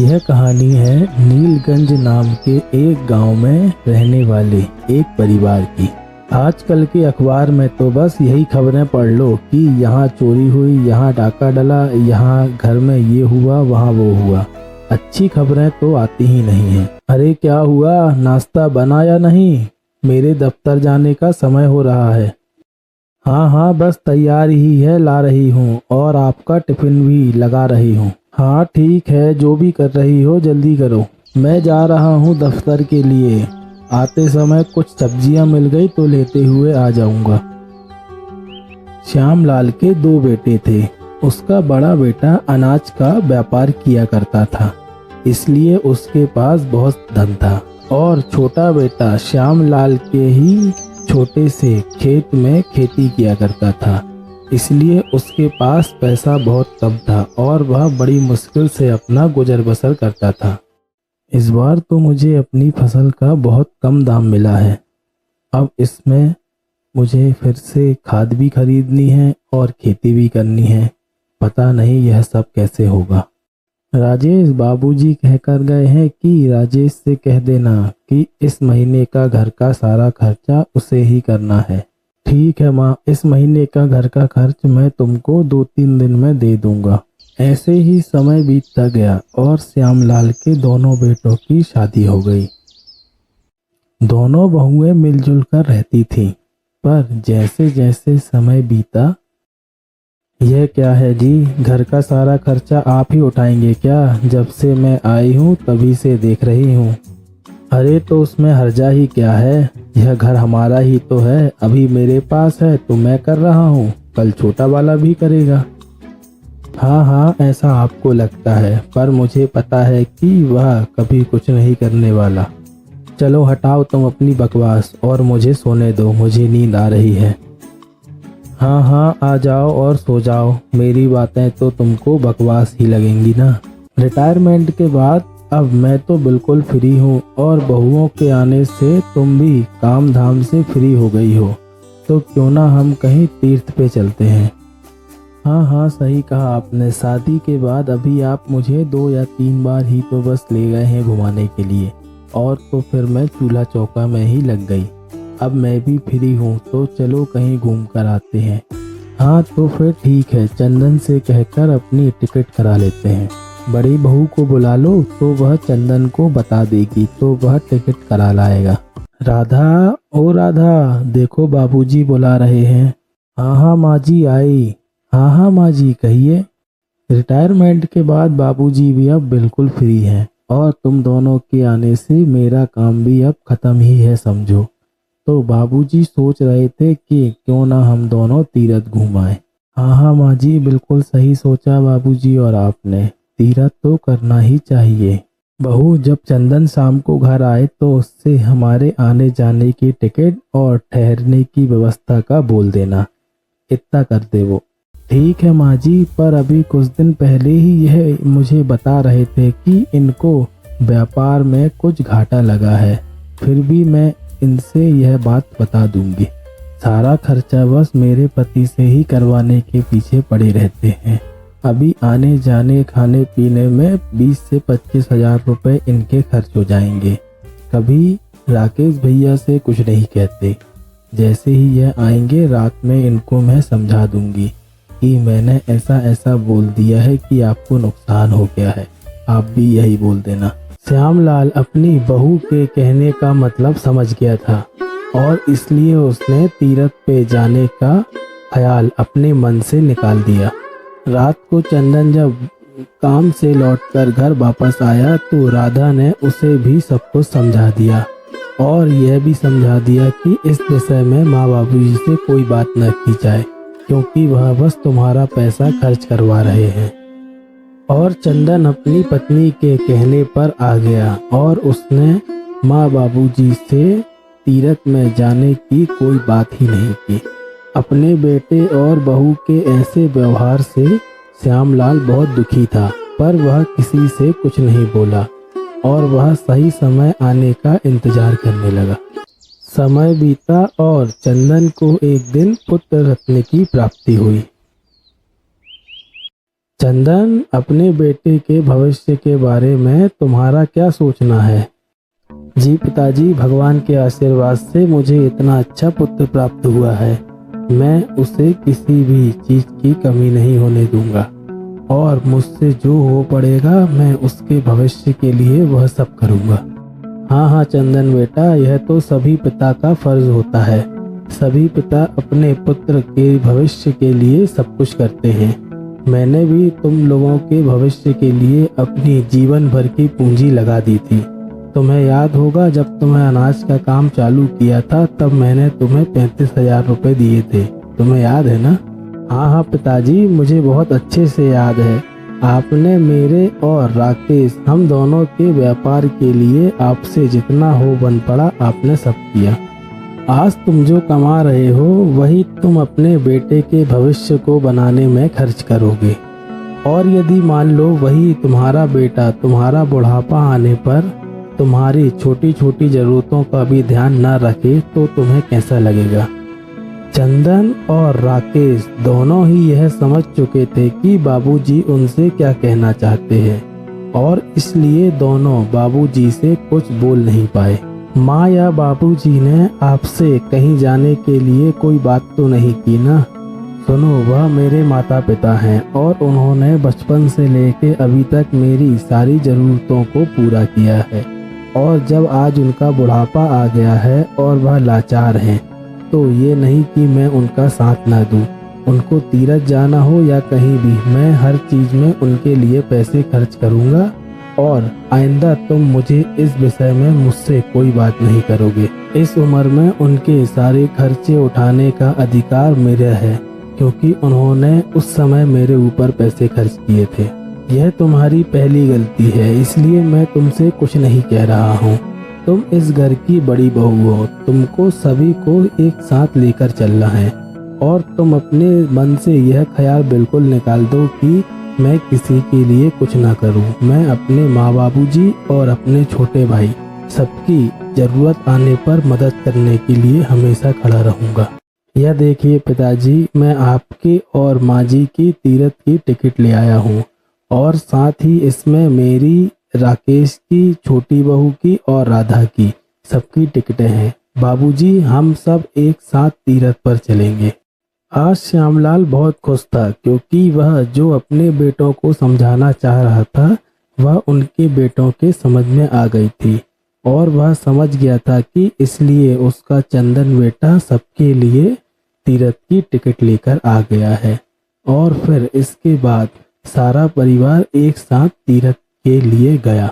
यह कहानी है नीलगंज नाम के एक गांव में रहने वाले एक परिवार की। आजकल के अखबार में तो बस यही खबरें पढ़ लो कि यहाँ चोरी हुई, यहाँ डाका डला, यहाँ घर में ये हुआ, वहाँ वो हुआ। अच्छी खबरें तो आती ही नहीं है। अरे क्या हुआ, नाश्ता बना या नहीं? मेरे दफ्तर जाने का समय हो रहा है। हाँ हाँ, बस तैयार ही है, ला रही हूँ, और आपका टिफिन भी लगा रही हूँ। हाँ ठीक है, जो भी कर रही हो जल्दी करो। मैं जा रहा हूँ दफ्तर के लिए, आते समय कुछ सब्जियाँ मिल गई तो लेते हुए आ जाऊँगा। श्यामलाल के दो बेटे थे। उसका बड़ा बेटा अनाज का व्यापार किया करता था, इसलिए उसके पास बहुत धन था, और छोटा बेटा श्यामलाल के ही छोटे से खेत में खेती किया करता था, इसलिए उसके पास पैसा बहुत कम था और वह बड़ी मुश्किल से अपना गुजर बसर करता था। इस बार तो मुझे अपनी फसल का बहुत कम दाम मिला है। अब इसमें मुझे फिर से खाद भी खरीदनी है और खेती भी करनी है। पता नहीं यह सब कैसे होगा। राजेश बाबूजी कहकर गए हैं कि राजेश से कह देना कि इस महीने का घर का सारा खर्चा उसे ही करना है। ठीक है माँ, इस महीने का घर का खर्च मैं तुमको 2-3 दिन में दे दूंगा। ऐसे ही समय बीतता गया और श्यामलाल के दोनों बेटों की शादी हो गई। दोनों बहुएं मिलजुल कर रहती थीं, पर जैसे जैसे समय बीता। यह क्या है जी, घर का सारा खर्चा आप ही उठाएंगे क्या? जब से मैं आई हूँ तभी से देख रही हूँ। अरे तो उसमें हर्जा ही क्या है, यह घर हमारा ही तो है। अभी मेरे पास है तो मैं कर रहा हूँ, कल छोटा वाला भी करेगा। हाँ हाँ, ऐसा आपको लगता है, पर मुझे पता है कि वह कभी कुछ नहीं करने वाला। चलो हटाओ तुम अपनी बकवास और मुझे सोने दो, मुझे नींद आ रही है। हाँ हाँ, आ जाओ और सो जाओ, मेरी बातें तो तुमको बकवास ही लगेंगी ना। रिटायरमेंट के बाद अब मैं तो बिल्कुल फ्री हूँ, और बहुओं के आने से तुम भी काम धाम से फ्री हो गई हो, तो क्यों ना हम कहीं तीर्थ पे चलते हैं। हाँ हाँ, सही कहा आपने। शादी के बाद अभी आप मुझे 2 या 3 बार ही तो बस ले गए हैं घुमाने के लिए, और तो फिर मैं चूल्हा चौका में ही लग गई। अब मैं भी फ्री हूँ तो चलो कहीं घूम कर आते हैं। हाँ तो फिर ठीक है, चंदन से कहकर अपनी टिकट करा लेते हैं। बड़ी बहू को बुला लो तो वह चंदन को बता देगी तो वह टिकट करा लाएगा। राधा, ओ राधा, देखो बाबूजी बुला रहे हैं। हाँ हाँ माँ जी आई। हाँ हाँ माँ जी कहिए। रिटायरमेंट के बाद बाबूजी भी अब बिल्कुल फ्री हैं, और तुम दोनों के आने से मेरा काम भी अब खत्म ही है समझो। तो बाबूजी सोच रहे थे कि क्यों ना हम दोनों तीरथ घूम आए। हाँ हाँ माँ जी, बिल्कुल सही सोचा बाबूजी, और आपने तीरथ तो करना ही चाहिए। बहू, जब चंदन शाम को घर आए तो उससे हमारे आने जाने की टिकट और ठहरने की व्यवस्था का बोल देना, इतना कर दे वो। ठीक है माँ जी, पर अभी कुछ दिन पहले ही यह मुझे बता रहे थे कि इनको व्यापार में कुछ घाटा लगा है। फिर भी मैं इनसे यह बात बता दूंगी। सारा खर्चा बस मेरे पति से ही करवाने के पीछे पड़े रहते हैं। अभी आने जाने खाने पीने में 20 से 25 हजार रुपए इनके खर्च हो जाएंगे। कभी राकेश भैया से कुछ नहीं कहते। जैसे ही यह आएंगे रात में इनको मैं समझा दूंगी कि मैंने ऐसा ऐसा बोल दिया है कि आपको नुकसान हो गया है, आप भी यही बोल देना। श्यामलाल अपनी बहू के कहने का मतलब समझ गया था, और इसलिए उसने तीरथ पे जाने का ख्याल अपने मन से निकाल दिया। रात को चंदन जब काम से लौटकर घर वापस आया तो राधा ने उसे भी सब कुछ समझा दिया, और यह भी समझा दिया कि इस विषय में माँ बाबूजी से कोई बात न की जाए, क्योंकि वह बस तुम्हारा पैसा खर्च करवा रहे हैं। और चंदन अपनी पत्नी के कहने पर आ गया, और उसने माँ बाबूजी से तीरथ में जाने की कोई बात ही नहीं की। अपने बेटे और बहू के ऐसे व्यवहार से श्यामलाल बहुत दुखी था, पर वह किसी से कुछ नहीं बोला, और वह सही समय आने का इंतजार करने लगा। समय बीता और चंदन को एक दिन पुत्र रत्न की प्राप्ति हुई। चंदन, अपने बेटे के भविष्य के बारे में तुम्हारा क्या सोचना है? जी पिताजी, भगवान के आशीर्वाद से मुझे इतना अच्छा पुत्र प्राप्त हुआ है। मैं उसे किसी भी चीज की कमी नहीं होने दूंगा और मुझसे जो हो पड़ेगा मैं उसके भविष्य के लिए वह सब करूंगा। हाँ हाँ चंदन बेटा, यह तो सभी पिता का फर्ज होता है। सभी पिता अपने पुत्र के भविष्य के लिए सब कुछ करते हैं। मैंने भी तुम लोगों के भविष्य के लिए अपनी जीवन भर की पूंजी लगा दी थी। तुम्हें याद होगा जब तुम्हें अनाज का काम चालू किया था तब मैंने तुम्हें 35,000 रुपए दिए थे। तुम्हें याद है ना? हाँ हाँ पिताजी, मुझे बहुत अच्छे से याद है। आपने मेरे और राकेश हम दोनों के व्यापार के लिए आपसे जितना हो बन पड़ा आपने सब किया। आज तुम जो कमा रहे हो वही तुम अपने बेटे के भविष्य को बनाने में खर्च करोगे। और यदि मान लो वही तुम्हारा बेटा तुम्हारा बुढ़ापा आने पर तुम्हारी छोटी छोटी जरूरतों का भी ध्यान न रखे तो तुम्हें कैसा लगेगा? चंदन और राकेश दोनों ही यह समझ चुके थे कि बाबूजी उनसे क्या कहना चाहते हैं और इसलिए दोनों बाबूजी से कुछ बोल नहीं पाए। माँ या बाबूजी ने आपसे कहीं जाने के लिए कोई बात तो नहीं की ना? सुनो, वह मेरे माता पिता हैं और उन्होंने बचपन से लेके अभी तक मेरी सारी जरूरतों को पूरा किया है। और जब आज उनका बुढ़ापा आ गया है और वह लाचार हैं, तो ये नहीं कि मैं उनका साथ ना दूं। उनको तीरथ जाना हो या कहीं भी, मैं हर चीज में उनके लिए पैसे खर्च करूंगा और आइंदा तुम मुझे इस विषय में मुझसे कोई बात नहीं करोगे। इस उम्र में उनके सारे खर्चे उठाने का अधिकार मेरा है क्योंकि उन्होंने उस समय मेरे ऊपर पैसे खर्च किए थे। यह तुम्हारी पहली गलती है, इसलिए मैं तुमसे कुछ नहीं कह रहा हूँ। तुम इस घर की बड़ी बहू हो, तुमको सभी को एक साथ लेकर चलना है और तुम अपने मन से यह ख्याल बिल्कुल निकाल दो कि मैं किसी के लिए कुछ ना करूं। मैं अपने माँ बाबूजी और अपने छोटे भाई सबकी जरूरत आने पर मदद करने के लिए हमेशा खड़ा रहूंगा। यह देखिए पिताजी, मैं आपके और माँ जी की तीरथ की टिकट ले आया हूँ और साथ ही इसमें मेरी, राकेश की, छोटी बहू की और राधा की सबकी टिकटें हैं। बाबूजी, हम सब एक साथ तीरथ पर चलेंगे। आज श्यामलाल बहुत खुश था क्योंकि वह जो अपने बेटों को समझाना चाह रहा था वह उनके बेटों के समझ में आ गई थी और वह समझ गया था कि इसलिए उसका चंदन बेटा सबके लिए तीरथ की टिकट लेकर आ गया है। और फिर इसके बाद सारा परिवार एक साथ तीरथ के लिए गया।